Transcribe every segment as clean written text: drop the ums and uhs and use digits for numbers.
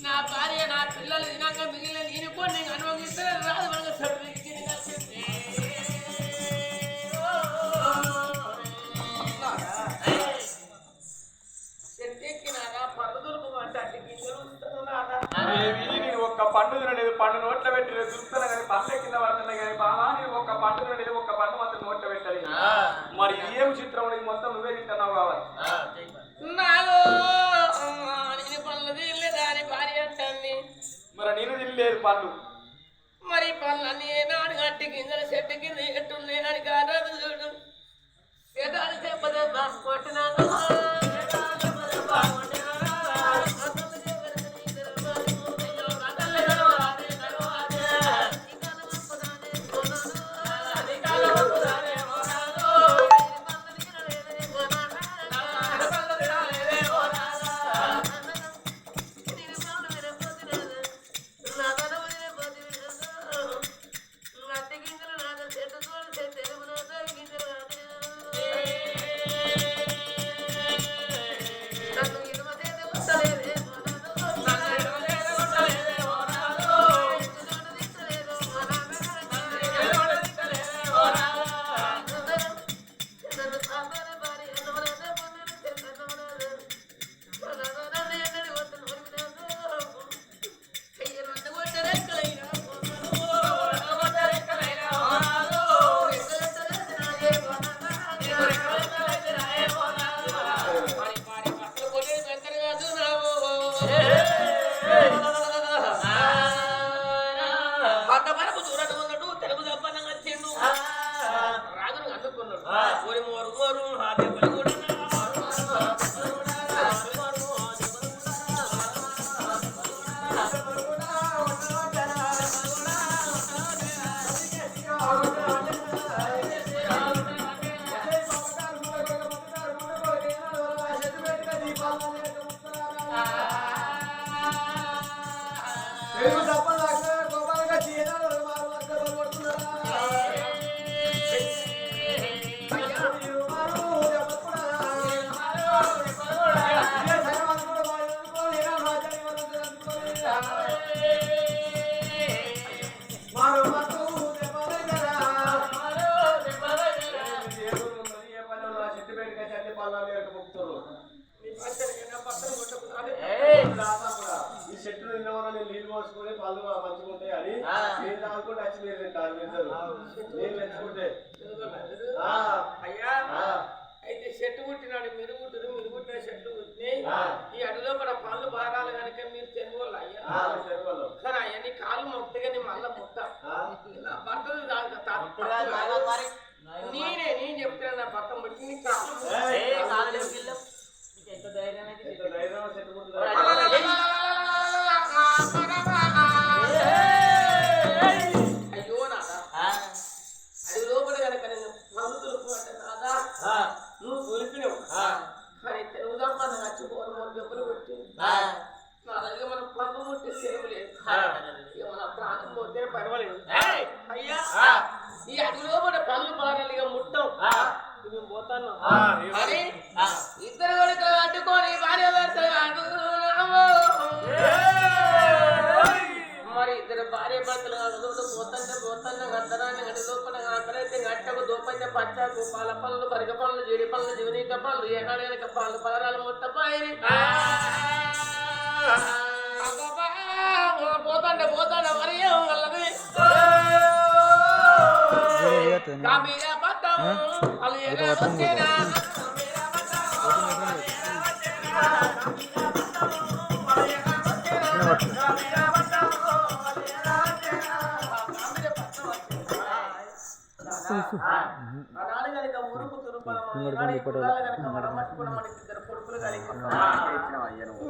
నా భార్య నా పిల్లలు తినాక మిగిలిన నేను కొన్ని అనుభవిస్తే రాదు మనకు ఒక్క పండు తినలేదు పండు నోట్లో పెట్టలేదు చూస్తున్నా కానీ పండ్ల కింద పడుతున్నాయి కానీ బాగా నేను ఒక్క పండు తినలేదు ఒక్క పండు మాత్రం నోట్లో పెట్టలేదు మరి ఏం చిత్రం మొత్తం నువ్వే తింటున్నావు కావాలి మరి నేను తినలేదు పండు మరి పళ్ళని ఏనాడు గట్టి గింజలు చెట్టు కింద ఎట్టున్నాయి అని కాదు చూడు ఏదాని చెప్పదే కొట్టినాను ఈ చెట్లు నిన్న నీళ్ళు పోసుకుని పళ్ళు మంచుకుంటాయి అని నేను తాగుకుంటే వచ్చి మీరు తింటారు నీళ్ళు తెచ్చుకుంటే అయ్యా అయితే చెట్టు పుట్టినాడు మీరు పుట్టిన చెట్లు పుట్టినాయి ఈ అడవిలో కూడా పళ్ళు బాగాలి కనుక మీరు తెరువులు అయ్యా కానీ అయ్యా నీ కాళ్ళు మొట్టగా నీ మళ్ళా ముట్ట భర్తలు నేను చెప్తాను నా భర్త ముట్టి నీ కాళ్ళు ఎంత ధైర్యం అయ్యో నాదా అది లోపల కనుక నేను మందు దులుపుకుంటే నాదా నువ్వు దులిపినావు కానీ తెలుగుదాం మనం నచ్చిపోను మన దెబ్బలు కొట్టి నా దగ్గర మనం పంపు కొట్టి సేవలేదు ఇక మన ప్రాణం పోతే పర్వాలేదు అయ్యా ఈ అడిలో మన పళ్ళు బాగాలిగా ముట్టం మేము పోతాను అని ఇద్దరు కొడుకులు అడ్డుకొని భార్య భర్తలు మరి ఇద్దరు భార్య భర్తలు పోతాను గంటరాన్ని గడి లోపల అక్కడైతే గట్టకు దూపైతే పచ్చాకు పాల పనులు పరిగ పనులు జీడి పనులు జీవనీక పనులు ఏనాడు కనుక పనులు పదరాలు ముట్టపాయి పోతాండే మరి ఏమల్లది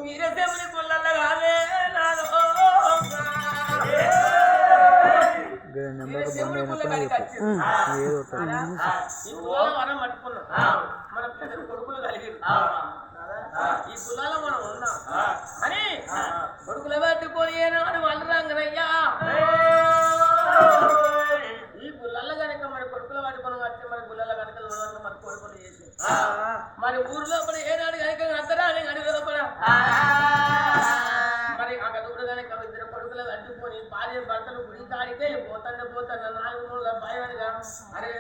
మీరేసేమని పుల్లల్ల కాదే మనం పట్టుకున్నాం మన పెద్ద కొడుకులు కలిగి ఈ కులాలో మనం ఉన్నాం అని కొడుకులు పట్టుకొని ఏనాడు వాళ్ళు రంగనయ్యా ఈ గుళ్ళ కనుక మరి కొడుకులు పట్టుకొని వస్తే మరి గుళ్ళ కనుక మరి కొడుకులు చేసి మరి ఊరు లోపల ఏనాడు కనుక అంతరాని అడిగి లోపల మరి అక్కడ అయితే పోతాను నాలుగు మూల భయమనిగా అరే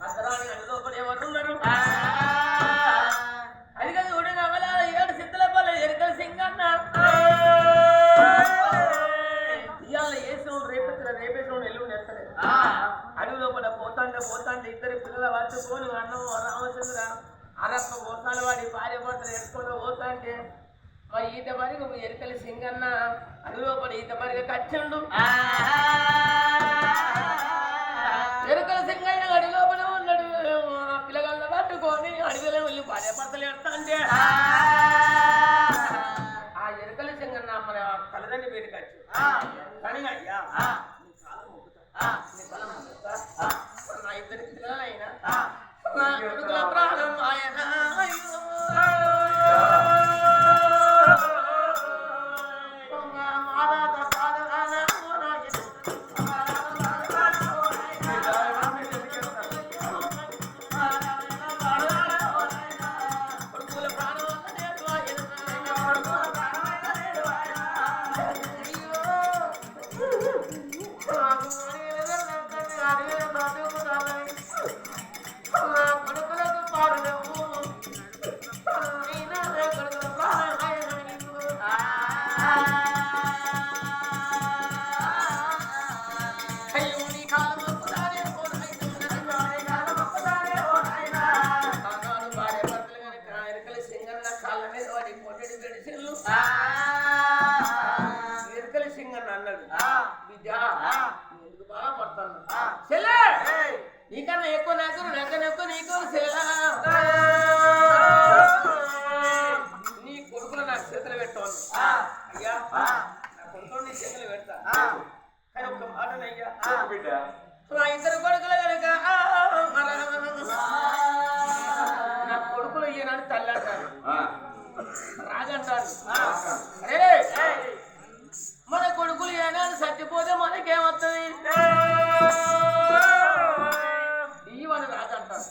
అతరాని అని లోపల ఎవరున్నారు అది కదా ఉడి నవల 7 సిద్ధల పల్లె ఎరుకల సింగన్న ఇవాళ వేసిన రేపేసిన ఎల్లుండి ఎత్తలేదు అడవి లోపల పోతాంటే ఇద్దరు పిల్లల పట్టుకొని అన్నం రామచంద్ర అరప్ప గోసాలు వాడి భార్య భర్తలు ఎడుచుకుంటూ పోతాంటే మరి ఈత మరిగ ఎరుకల సింగన్న అడవి లోపల ఈత మరిగ కచ్చిండు ఎరుకల సింగన్న అడవి లోపల ఉన్నాడు పిల్లగాళ్ళ పట్టుకొని అడవిలో వెళ్ళి భార్య భర్తలు ఎడతాంటే ఆ ఎరుకల సింగన్న మన తల్లిదండ్రి పేరుకి వచ్చి కానీ అయ్యా నా ఇద్దరి పిల్లలైనా నా కొడుకుల ప్రాణం ఆయన నీకన్నా ఎక్కువ నాకన్నా ఎక్కువ నీకు నీ కొడుకులు నాకు చేతులు పెట్టాను అయ్యా నా కొడుకులు నీ చేతులు పెడతా కానీ ఒక మాటనయ్యా నా ఇద్దరు కొడుకులు కనుక నా కొడుకులు ఈయనని తల్లి అంటారు రాజంటారు అరే మన కొడుకులు ఏనాడు చచ్చిపోతే మనకేమవుతుంది ఈవని రాజంటారు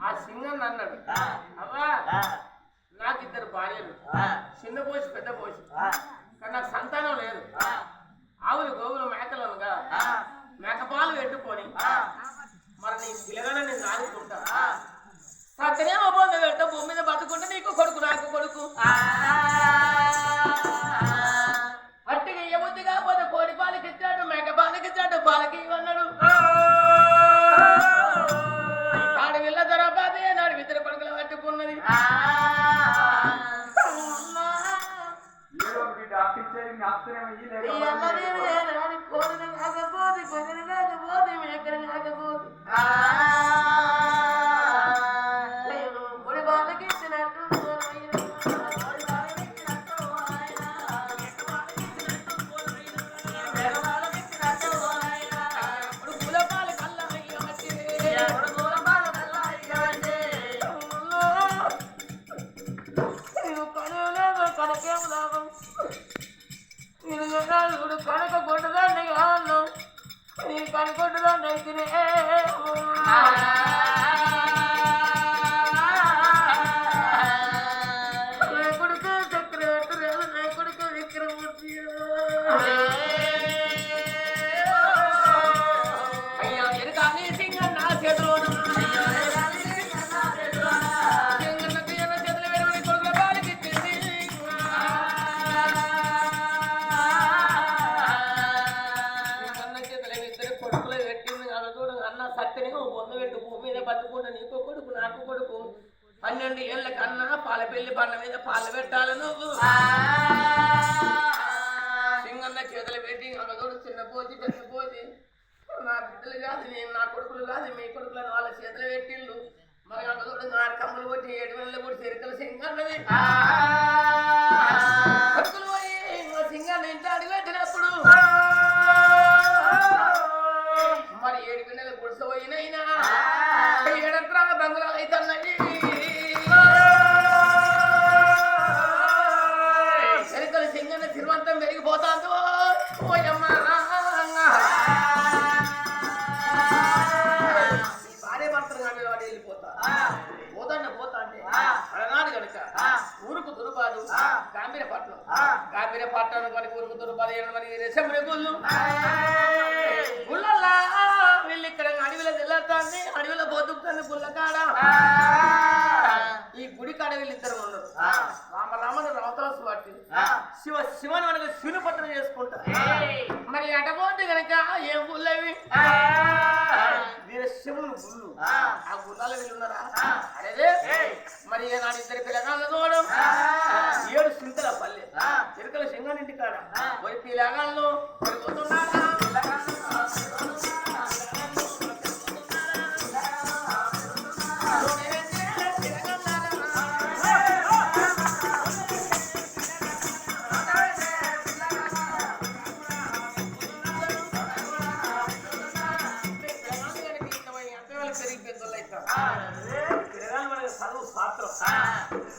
ఆ సింగన్ అన్నాడు అవ్వా నాకు ఇద్దరు భార్యలు చిన్న పోసి పెద్ద పోసి కానీ నాకు సంతానం లేదు ఆవులు గోవులు మేకలుగా మేకపాలు పెట్టుకొని మరి నీ పిల్లగానే నేను నాదుకుంటా సత్తనేమో పొంద పెట్ట భూమి మీద బతుకుంటే నీకు కొడుకు నాకు కొడుకు అట్టిగా ఇయ్యబుద్ధి కాకపోతే కోడి పాలకి ఇచ్చాడు మేక పాలకి ఇచ్చాడు పాలకి ఇవ్వన్నాడు ఆడు వెళ్ళ తర్వాత నాడు ఇద్దరు కొడుకులు పట్టుకున్నది కోడి పాలకి ఇచ్చినట్టు కనుక కొట్టదాన్ని కాను నీ కనుకొట్టదాన్ని అయితేనే నా కొడుకు చక్రవర్తి రాదు నా కొడుకు విక్రమూర్తి అయ్యా ఎరుకాని సింగన్ నా చేతిలో బతుకుంటా నీకు కొడుకు నాకు కొడుకు 12 ఏళ్ళ కన్నా పాల పెళ్లి బండ మీద పాలు పెట్టాలి నువ్వు సింగన్న చేతులు పెట్టి అమ్మతోడు చిన్న పోతి పెద్ద పోతి నా బిడ్డలు కాదు నేను నా కొడుకులు కాదు మీ కొడుకులను వాళ్ళ చేతులు పెట్టిళ్ళు మరి అమ్మతోడు నారు కమ్మలు కొట్టి 7 నెలలు కూడా చెరుకలు సింగన్నది కొడుకులు పోయి సింగన్న ఇంట్లో అడిగి పెట్టినప్పుడు మరి 7 పిల్లలు గుడిసపోయినైనా 7 ఎకరాల బంగుళాలు అవుతున్నాయి చెరుకల సింగన్న తిరువంతం పెరిగిపోతాందో ఓయమ్మా భార్య భర్తలు కానీ వాడు వెళ్ళిపోతా పోతా అంటే అలనాడు కనుక ఊరుకు దురుబాదు గాంభీరపట్నం గాంభీరపట్నం మరి ఊరుకు దురుబాదు మరి రెసెంబ్లీ గుళ్ళు గుళ్ళకాడ ఈ గుడి కాడ వీళ్ళిద్దరు ఉన్నారు. రామరామని రవతలసు పట్టి శివ శివని మనకు శిలుపత్రం చేసుకుంటా. మరి ఎటపోతే గనక ఏం గుళ్ళవి వీర శివుని గుళ్ళు. ఆ గుళ్ళలో వీళ్ళు ఉన్నారా? అరే మరి ఏనాడు ఇద్దరు పిల్లగాళ్ళ తోడం 7 సింతల పల్లె చిరుకల సింగనింటి కాడ మరి పిల్లగాళ్ళు పెరుగుతున్నారా?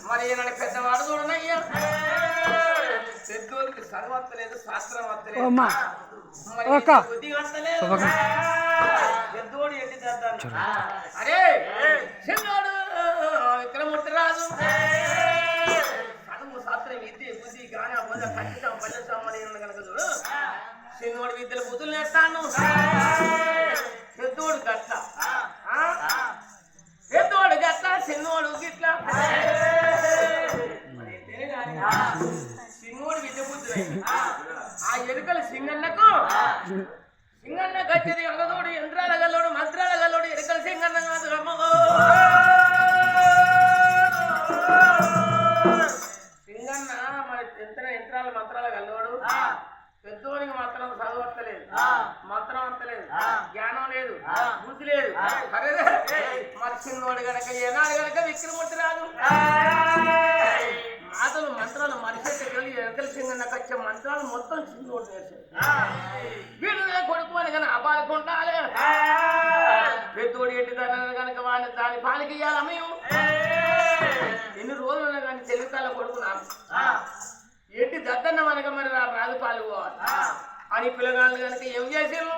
మరి ఈనాడు పెద్దవాడు చూడనయ్యా పెద్దోళ్ళకి చదువు వస్తలేదు, శాస్త్రం వస్తలేదు, మరి బుద్ధి వస్తలేదు. పెద్దోడు ఎట్టి చేద్దాను. అరే చిన్నోడు విక్రమూర్తి రాజు చదువు శాస్త్రం విద్య బుద్ధి గాన బోధ ఖచ్చితం పల్లెసాం అని కనుక చూడు. చిన్నోడు విద్యలు బుద్ధులు నేర్తాను. పెద్దోడు గట్ల పెద్దోడు గట్ల చిన్నోడు గిట్ల. సింగోడు విద్య బుద్ధులు ఆ ఎరుకల సింగన్నకు వచ్చేది అగదోడు యంత్రాల గల్లోడు మంత్రాల గల్లోడు ఎరుకల సింగన్న కాదు. సింగన్న మరి యంత్రాల మంత్రాల గల్లోడు. పెద్దోడికి మాత్రం చదువు వస్తలేదు, మంత్రం వస్తలేదు, జ్ఞానం లేదు, బుద్ధి లేదు. అరే మరి చిన్నోడు గనక ఏనాడు గనక విక్రమూర్తి రాదు. మాటలు మంత్రాలు మనిషి వెళ్ళి ఎరకల సింగన్నకు వచ్చే మంత్రాలు మొత్తం చిన్నోడు నేర్చాడు. వీడు కొడుకు అని కానీ అబాలకుండాలి. పెద్దోడు ఎట్టి కనుక వాడిని దాని పాలకి ఇయ్యాలి. మేము ఎన్ని రోజులున్నా కానీ తెలుగుకాల కొడుకు నాకు ఎట్టి దద్దన్న మనక మరి రాజు పాలు పోవాలి అని పిల్లగాళ్ళు కనుక ఏం చేసాను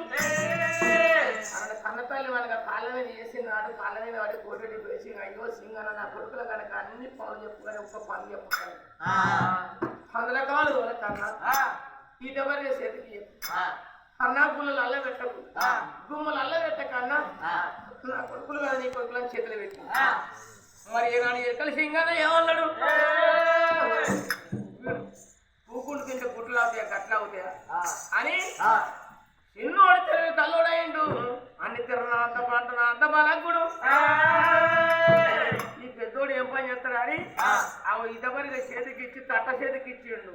కన్న తల్లి మనక కాళ్ళ మీద వేసినాడు. కాళ్ళ మీద వాడి కోటి వేసి అయ్యో సింగన్న నా కొడుకుల కనుక అన్ని పనులు చెప్పుకొని ఒక్క పనులు చెప్పుతాను. 100 రకాలు కన్నా ఈటవరి చేతికి అన్నా పుల్లలు అల్ల పెట్టకు, గుమ్మలు అల్ల పెట్టకన్నా నా కొడుకులు కదా నీ కొడుకులని చేతులు పెట్టి. మరి ఏనాడు ఎక్కల సింగన్న ఏమన్నాడు? పూకుండు తింటే గుట్లు అవుతాయా గట్ల అవుతాయా అని చిన్నోడు తిరిగి కల్లోడైండు. అన్ని తిరగన అంత పంట అంత బలగ్గుడు. ఈ పెద్దోడు ఏం పని చేస్తాడు అని ఇదవరిగా చేతికి ఇచ్చి తట్ట చేతికి ఇచ్చిండు.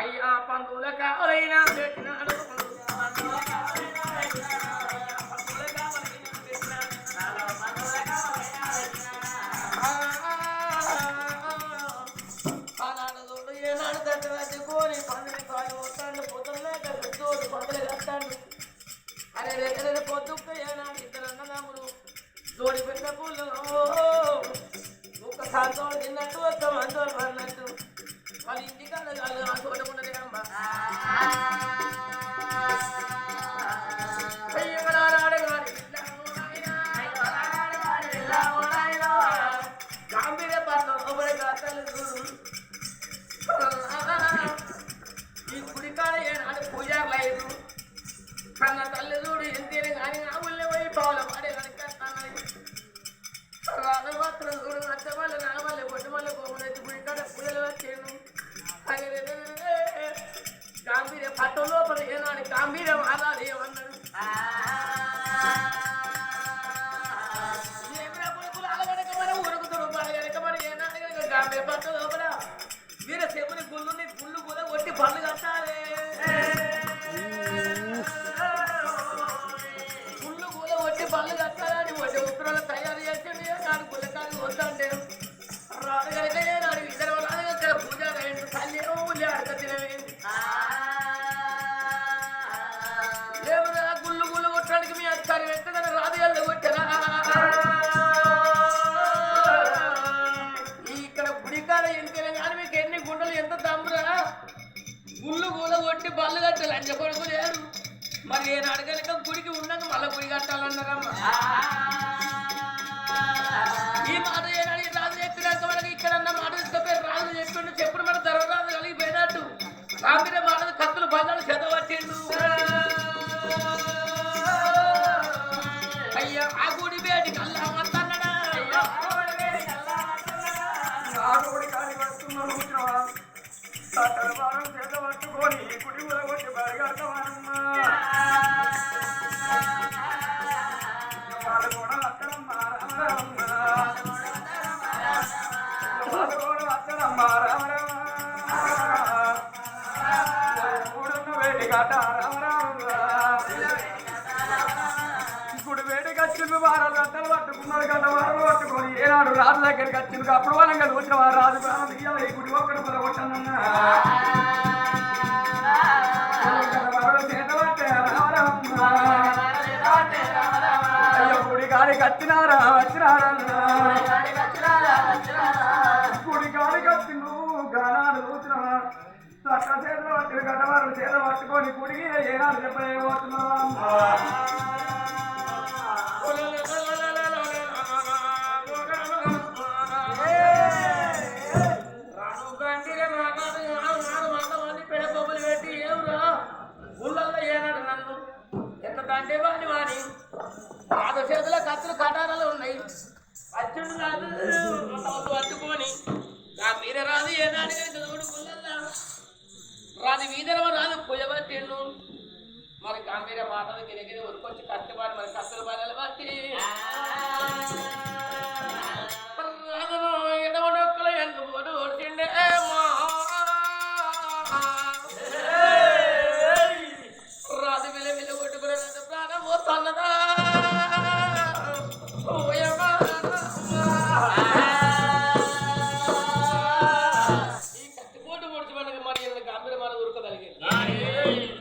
అయ్యా పందుల కావలైనా పెట్టినాడు. ఏనాడు దగ్గర కోరి పండుగ కాలు వస్తాడు. పొద్దున్నే పెద్దోడు పండుగ కట్టాడు. అరే రేపు పొద్దుక్క ఏనాడు ఇద్దరు అన్నదమ్ములు జోడి పెట్ట పూలు ఒక్క సాంతోడు తిన్నట్టు ఒక్క మంతోడు పడినట్టు వాళ్ళ ఇంటికాడ కాదు ఆ తోట ఉన్నది అమ్మ. గాంభీర్య పాత్ర ఈ గుడికాడ ఏనాడు పూజారులు అయ్యారు. కన్న తల్లి చూడు ఎంతేనే కానీ ఆ ఊళ్ళో పోయి పావుల పాడే కనుక్కేస్తానని రాజమాత్రం చూడు నచ్చమల్ల నాగమల్ల పొట్టుమల్ల పోమనైతే గుడికాడ పూజలు వచ్చాను. గాంభీర్య పట్టు లోపల ఏనాడు గాంభీర్యం ఆదాలు ఏమన్నాడు? ఏమిరా పులుకులు అలగనక మనం ఉరుకుతుడు పడగనక మరి ఏనాడు కనుక గాంభీర్య పట్టు లోపల వీర చెవుని గుళ్ళుని గుళ్ళు కూడా కొట్టి పళ్ళు కట్టాలి. గుళ్ళు కూడా కొట్టి పళ్ళు కట్టాలని ఒట్టి ఉత్తరాలు తయారు చేసింది. నాడు గుళ్ళకాలు వద్దంటే రాడు కనుక నాడు ఇద్దరు రాదు పూజ రైండు తల్లి ఊళ్ళి అడగ తినవేంది. ఏమన్నా గుళ్ళు గుళ్ళు కొట్టడానికి మీ అధికారం ఎత్తదని రాదు ఎల్ల కొట్టరా? ఇక్కడ గుడికాడ ఎంతైనా కానీ మీకు ఎన్ని గుండెలు ఎంత దమ్మురా? గుళ్ళు గూల కొట్టి బళ్ళు కట్టాలి అంచె కొడుకు లేరు. మరి నేను అడగనక గుడికి ఉన్నాక మళ్ళీ గుడి కట్టాలన్నారమ్మా. ఈ మాట ఏనాడు రాజు చెప్పినాక మనకి ఇక్కడ అన్న మాట తీసుకపోయి రాజు చెప్పిండు. చెప్పుడు మన ధర్మరాజు కలిగిపోయినట్టు రామిన మాట కత్తులు బంగారు చదవట్టిండు. అయ్యా ఆ గుడి బేటికి అల్లా వద్దన్నాడా? పట్టుకున్నాడు కూర్చున్నావా సకల వారం చేత పట్టుకొని కుడి ఊర కొట్టి బరిగడతామమ్మా వాళ్ళు కూడా అత్తరమ్మ రామరమ్మ వాళ్ళు కూడా అత్తరమ్మ రామరమ్మ కూడున్న వేడి గట రామరమ్మ ఇప్పుడు వేడికి వచ్చింది వారాలు గంటలు పట్టుకున్నాడు గంట వారాలు పట్టుకొని ఏనాడు రాజు దగ్గరికి వచ్చింది అప్పుడు వాళ్ళం కదా వచ్చిన వారు రాజు ప్రాణం ఇయ్యాలి ఈ గుడి ఒక్కడు కూడా కొట్టానన్నా చేత పట్టే రామరమ్మ అయ్యో గుడి కాడికి వచ్చినారా వచ్చినారన్నా గుడి కాడికి వచ్చి నువ్వు గానాలు చూసినావా చక్క చేతులు పట్టి గడ్డవారు చేతులు పట్టుకొని గుడికి ఏనాడు చెప్పలేకపోతున్నావా అంటే వాని వాని పాత చేతుల కత్తులు కటారాలు ఉన్నాయి అచ్చుడు రాదు పట్టుకొని ఆ మీద రాదు ఏనాడు రాదు వీధన రాదు పుయ్యబట్టిండు మరి గంభీర మాటలు గిరిగిరి ఉరికొచ్చి కట్టుబాటు మరి కత్తులు బలలు బట్టి రాదును ఎడవడొక్కలు ఎందుకు ఓడిచిండే రాదు విల విల కొట్టుకునే ప్రాణం పోతున్నదా ఈ కత్తిపోటు పొడిచి మనకి మరి గంభీర మన ఉరకగలిగింది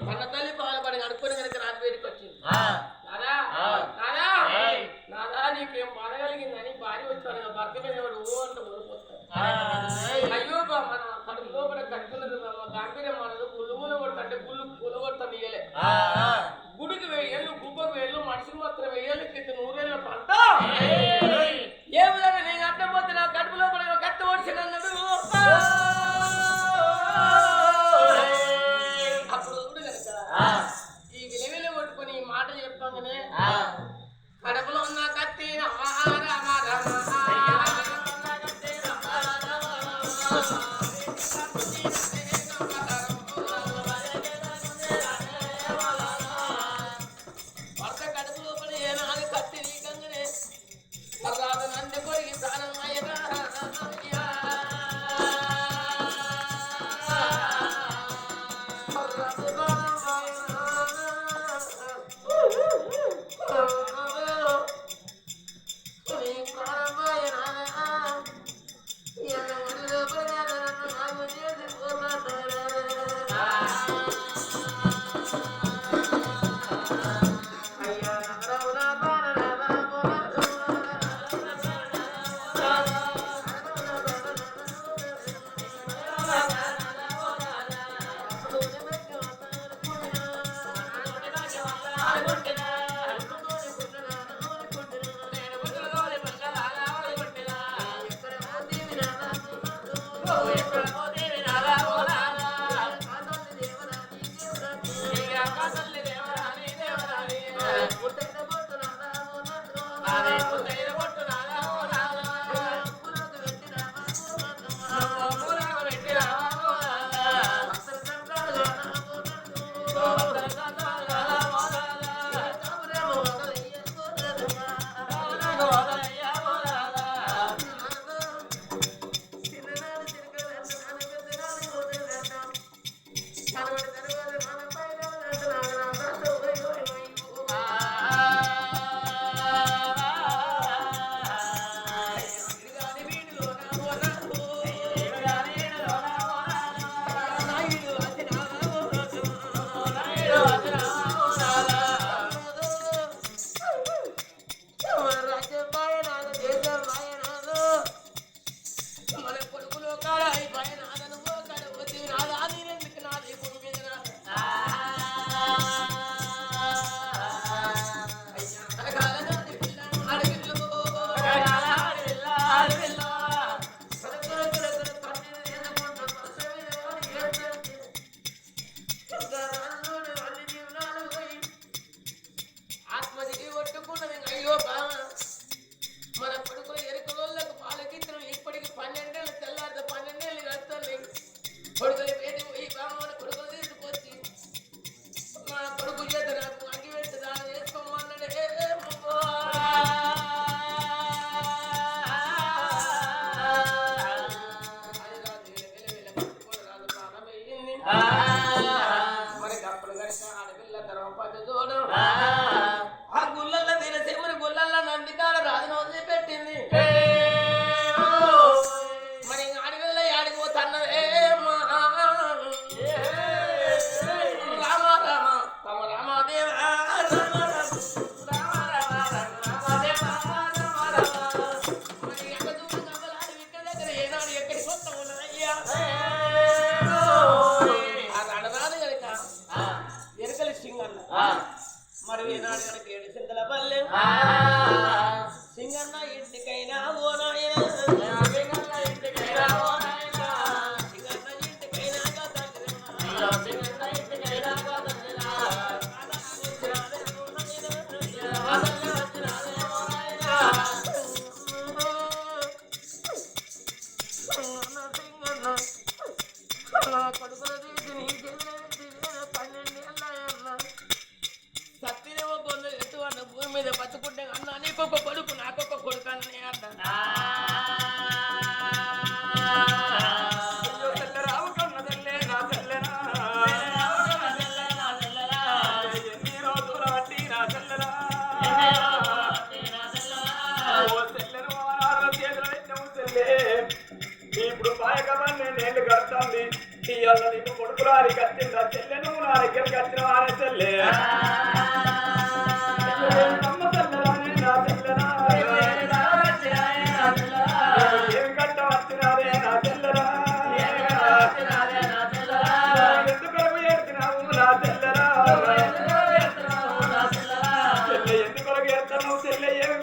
కన్న తల్లి పాలు పడి అడుపుని కనుక రాజు వేడికి వచ్చింది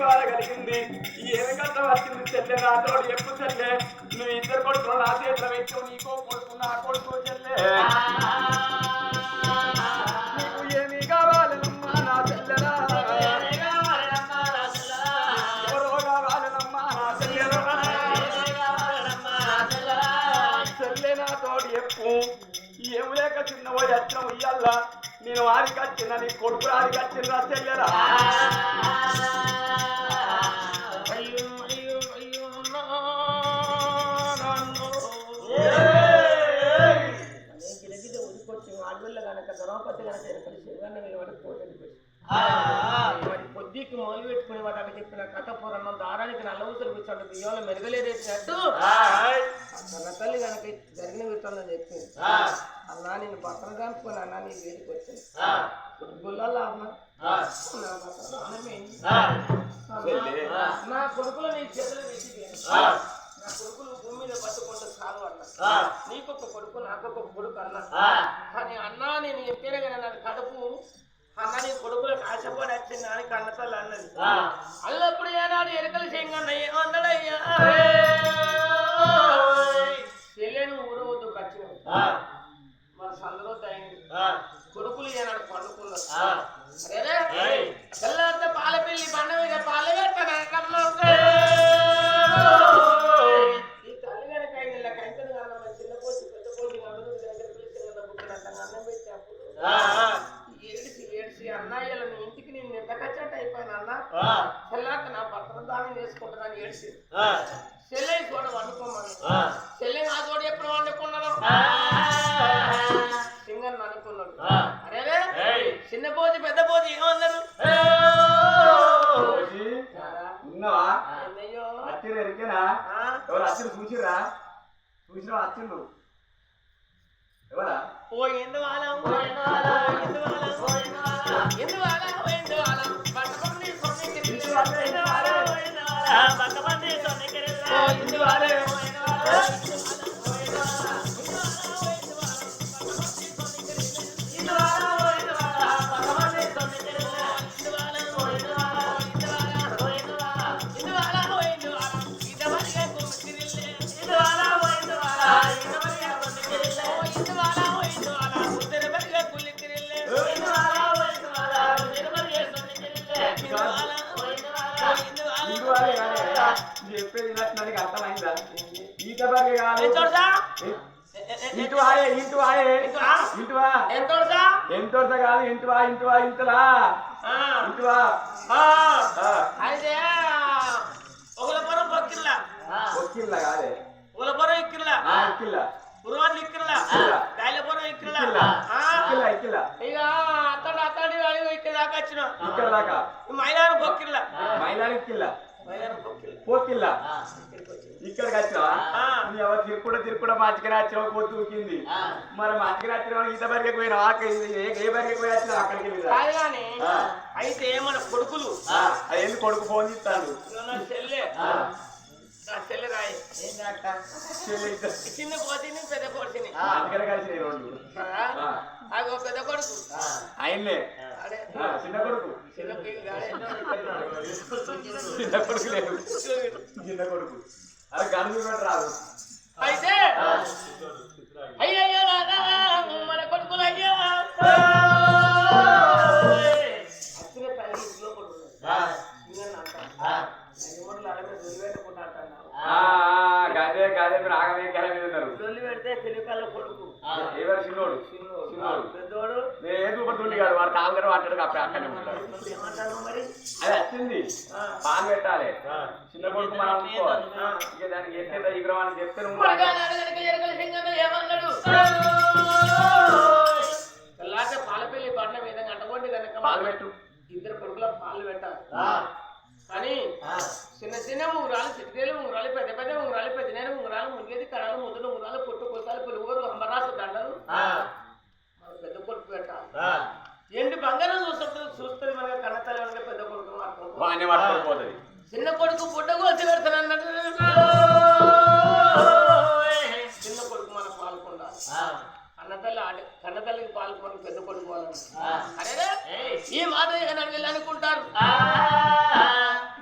బాధ కలిగింది ఏమి కష్టం వచ్చింది చెల్లె నాతోడు ఎప్పుడు చెల్లె నువ్వు ఇద్దరు కొడుకులు నా చేతిలో పెట్టావు నీకో కొడుకు నా కొడుకు చెల్లె నీకు ఏమి కావాలమ్మా నా చెల్లెలా ఎవరో కావాలమ్మా నా చెల్లెలా చెల్లె నాతోడు ఎప్పు ఏం లేక చిన్నవో యత్నం ఇయ్యాల నేను వారికి వచ్చిన నీ కొడుకు వారికి వచ్చిన చెల్లెరా పొద్దుకి మొదలు పెట్టుకుని వాటి చెప్పిన కథ పురాణం దారానికి నల్లవుసలు కూర్చోండి బియ్యంలో మెరుగలేదేసినట్టు అన్న తల్లి కనుక జరిగిన విత్తనం చెప్పింది అన్నా నేను బట్టలు కనుక్కొని అన్నా నీ వేదికి వచ్చాను గుళ్ళల్లో అమ్మ నా కొడుకులు నీ చేతులు వెతికి నా కొడుకులు భూమి మీద పట్టుకుంటే చాలు అన్నా నీకొక కొడుకు నాకొక కొడుకు అన్నా కానీ అన్నా నేను చెప్పాను కానీ నాకు కడుపు అన్న నీ కొడుకులకు ఆశపడి వచ్చింది అని కన్నతల్లి అన్నది అల్లప్పుడు ఏనాడు ఎరకలు చేయగన్న ఏమన్నాడయ్యా చెల్లెను ఊరవద్దు ఖచ్చితంగా మన సందరొద్దు అయింది కొడుకులు ఏనాడు పండుకున్నారు అరే తెల్లారితే పాల పెళ్లి బండ మీద పాలు పెట్టాను ఈ తల్లి కనుక అయింది ఇలా కంచెను కన్నా చిన్న పోసి పెద్ద పోసి అన్నం పెట్టేప్పుడు ఏడ్చి అన్నయ్యలు నీ ఇంటికి నేను నిందకచ్చట్టు అయిపోయాను అన్న చెల్లాక నా భర్తను దానం చేసుకుంటున్నాను ఏడ్చి చెల్లె చోట వండుకోమని చెల్లె నా చోట ఎప్పుడు వండుకున్నాడు సింగన్ అనుకున్నాడు అరే చిన్న పోజు పెద్ద పోజు ఏమన్నారు చూసిరా వచ్చిండు ఎవరా ఓ ఎందువాల చెప్పేది నాకు అర్థమైందా ఈత బర్రె కాదు ఇంటువా ఎంతోసా కాదు ఇంటువా ఇంతలా ఇంటువా అయితే ఒకలపురం పొక్కిల్లా ఒక్కిల్లా కాదే ఒకలపురం ఇక్కిల్లా ఇక్కిల్లా పురువాళ్ళు ఇక్కిల్లా గాయలపురం ఇక్కిల్లా ఇక్కిల్లా ఇక అతడి ఇక్కడ దాకా వచ్చిన ఇక్కడ దాకా మైలారం పొక్కిల్లా మైలారం ఇక్కిల్లా పోకిల్లా ఇక్కడికి వచ్చావా ఎవరు తిరుక్కుడా మంచిగా వచ్చావు పొద్దు ఊకింది మరి మంచిగా వచ్చిన ఈత బరిగకి పోయినా ఏ బరిగకి పోయి వచ్చినా అక్కడికి కానీ అయితే మన కొడుకులు అదేంటి కొడుకు ఫోన్ చేస్తాడు చెల్లె రాయి చిన్న కోతిని పెద్ద కోతిని అందుకనే కలిసి రెండు అగో పెద్ద కొడుకు ఆయన్నే చిన్న కొడుకు చిన్న కొడుకు లేదు చిన్న కొడుకు అది గనులు కూడా రాదు అయితే అయ్యయ్యో మన కొడుకులు అయ్యా అచ్చిన తల్లి ఇంట్లో గదే గదే మీరు ఆగమే గల మీద ఉన్నారు దొల్లి పెడితే తెలుగు కొడుకు ఎవరు చిన్నోడు పెద్దోడు ఏదో ఒక దుండి కాదు వాడు తాగుతారు వాటాడు అక్కడనే ఉంటాడు మరి అది వచ్చింది పాలు పెట్టాలి చిన్న కొడుకు మనం అనుకోవాలి ఇక దానికి ఎత్తే విగ్రహాన్ని చెప్తే ఏమన్నాడు పాలపల్లి బండ మీద గంటకొండి కనుక పాలు పెట్టు ఇద్దరు కొడుకుల పాలు పెట్టాలి కానీ చిన్న చిన్న ఉంగరాలు చిటికేలు ఉంగరాలు పెద్ద పెద్ద ఉంగరాలు పెద్దనైన ఉంగరాలు మురిగేది కడాలు ముద్దులు ఉంగరాలు పొట్టు కొసాలు పులుగురు అంబరాసు దండలు మన పెద్ద కొడుకు పెట్టాలి ఎండి బంగారం చూస్తుంది మనకి కన్నతల్లి మనకి పెద్ద కొడుకు చిన్న కొడుకు పుట్ట కోసి పెడతానన్నట్టు చిన్న కొడుకు మనం పాల్గొండాలి కన్నతల్లికి పాల్గొని పెద్ద కొడుకు వాళ్ళని అరే ఈ మాట వీళ్ళు అనుకుంటారు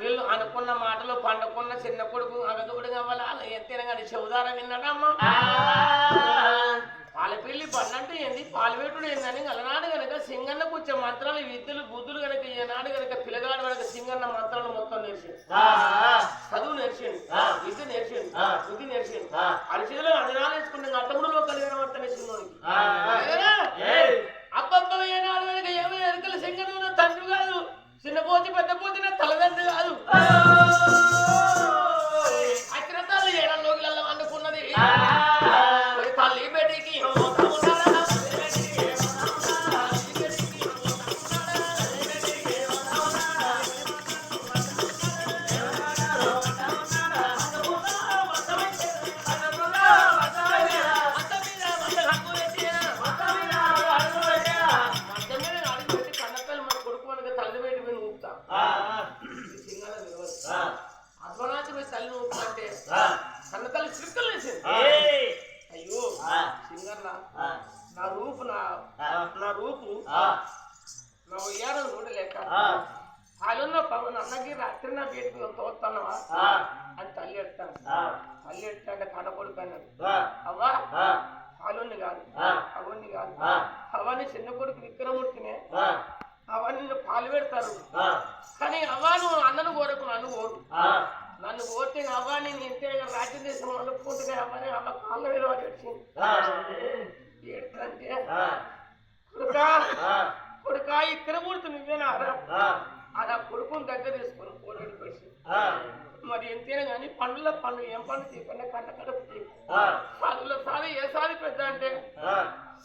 వీళ్ళు కానీ చెవుదార విన్నాడమ్మా పాల పెళ్లి పన్నంటే ఏంది పాలవేటుడు ఏందని అలనాడు గనక సింగన్న కూర్చే మంత్రాలు విద్యలు బుద్ధులు గనక ఈనాడు గనక పిల్లగాడు గనక సింగన్న మంత్రాలు మొత్తం నేర్చింది చదువు నేర్చింది విద్య నేర్చింది బుద్ధి నేర్చింది అరిచేలో అదనాలు వేసుకుంటే అతముడులో కలిగిన వర్త నేర్చుకున్నానికి అబ్బబ్బ ఏనాడు గనక ఏమైనా ఎరుకల సింగన్న తండ్రి కాదు చిన్న పోతి పెద్ద పోతి నా తలదండ్రి కాదు అగ్రతాలు ఏడాది లోకిలల్లో వండుకున్నది తల్లి బేటికి అన్నకి రాత్రి నా పేరు తోస్తానవా అని తల్లి ఎడతాను తల్లి ఎడతాంటే కనకొడుకు అన్నాడు అవ్వా పాలోని కాదు అవన్నీ కాదు అవన్నీ చిన్న కొడుకు విక్రమూర్తినే అవన్నీ నిన్ను పాలు పెడతారు కానీ అవ్వా నువ్వు అన్నను కోరకు నన్ను కోరు నన్ను కోరితే అవ్వా నేను ఇంతే రాజ్యం దేశం అనుకుంటున్నా అవ్వని అమ్మ కాళ్ళ మీద వచ్చింది ఏంటంటే కొడుకా విక్రమూర్తి నువ్వేనా అలా కొడుకుని దగ్గర తీసుకుని కోరేడు పెట్టి మరి ఎంతైనా కానీ పండ్ల పండు ఏం పండు తీయకుండా కంట కడుపు తీయ సాధుల సాధి ఏ సాధి పెద్ద అంటే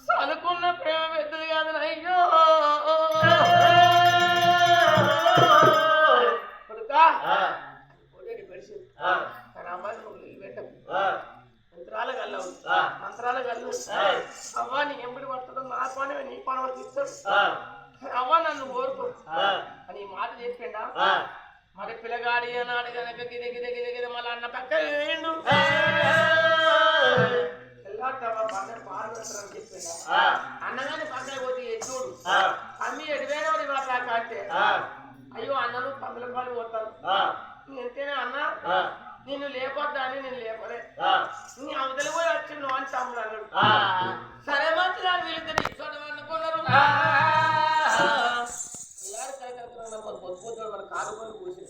చదువుకున్న ప్రేమ పెద్దది కాదు అయ్యో కొడుకా కోరేడు పెట్టి కానీ అమ్మాయి నువ్వు పెట్టకు మంత్రాల గల్లవు మంత్రాల గల్లు అవ్వా నీ ఎంబడి పడుతుందో నా పని నీ పని తీస్తాడు అవ్వ నన్ను కోరుకో అని మాట చెప్పిండా మరి పిల్లగాడి అన్నాడు కనుక గిది గిది గిది గిది మళ్ళీ అన్న పక్క వేయండు పాల్గొంటారని చెప్పిండా అన్నగాని పక్కన పోతే ఎచ్చుడు అమ్మి ఎడివేనవాడు ఇవాళ అంటే అయ్యో అన్నలు తమిళ పాలు పోతారు ఎంతేనా అన్న నిన్ను లేపొద్దా అని నేను లేపలే నీ అవతలి పోయి వచ్చిండు అని తమ్ముడు అన్నాడు సరే మంచి దాన్ని వీళ్ళిద్దరు ఇచ్చాడు అనుకున్నారు పొద్దు మన కాదు కొని కూర్చుని